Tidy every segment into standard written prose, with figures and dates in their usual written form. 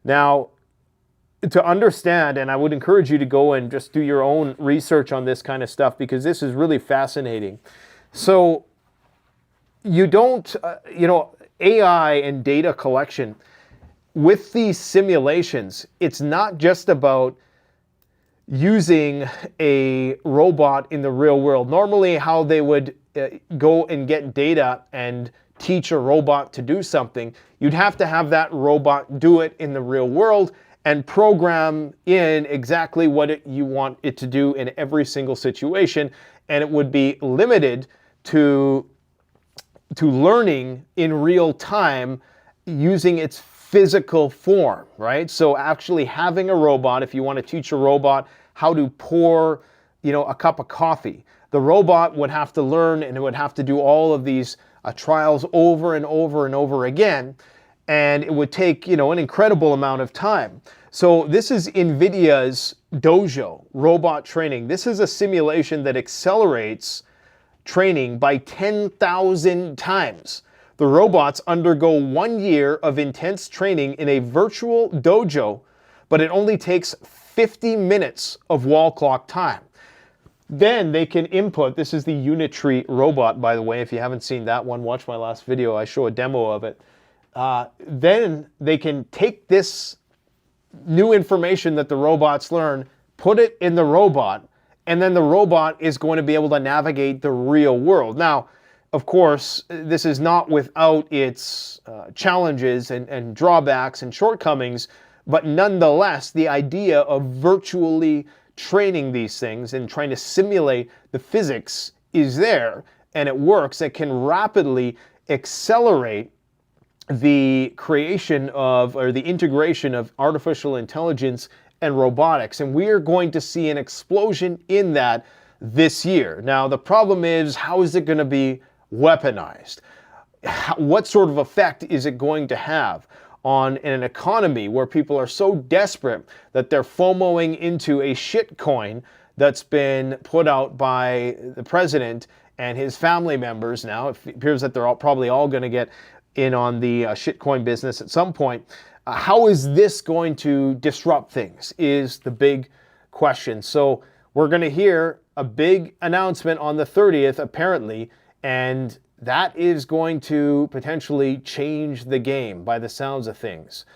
Now, to understand, and I would encourage you to go and just do your own research on this kind of stuff, because this is really fascinating. So you don't, AI and data collection, with these simulations, it's not just about using a robot in the real world. Normally, how they would go and get data and teach a robot to do something, you'd have to have that robot do it in the real world and program in exactly what you want it to do in every single situation, and it would be limited to learning in real time using its physical form, right? So actually having a robot, if you want to teach a robot how to pour, a cup of coffee, the robot would have to learn, and it would have to do all of these trials over and over and over again, and it would take, an incredible amount of time. So this is NVIDIA's Dojo robot training. This is a simulation that accelerates training by 10,000 times. The robots undergo 1 year of intense training in a virtual dojo, but it only takes 50 minutes of wall clock time. Then they can input, this is the Unitree robot, by the way. If you haven't seen that one, watch my last video. I show a demo of it. Then they can take this new information that the robots learn, put it in the robot, and then the robot is going to be able to navigate the real world. Now, of course, this is not without its challenges and drawbacks and shortcomings, but nonetheless, the idea of virtually training these things and trying to simulate the physics is there, and it works. It can rapidly accelerate the creation of, or the integration of, artificial intelligence and robotics, and we are going to see an explosion in that this year. Now, the problem is, how is it going to be weaponized? What sort of effect is it going to have on an economy where people are so desperate that they're FOMOing into a shit coin that's been put out by the president and his family members? Now, it appears that they're probably all going to get in on the shitcoin business at some point. How is this going to disrupt things is the big question. So we're going to hear a big announcement on the 30th, apparently, and that is going to potentially change the game by the sounds of things.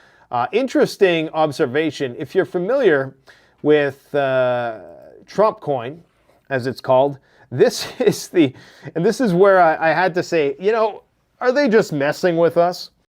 Interesting observation. If you're familiar with Trump coin, as it's called, this is where I had to say, are they just messing with us?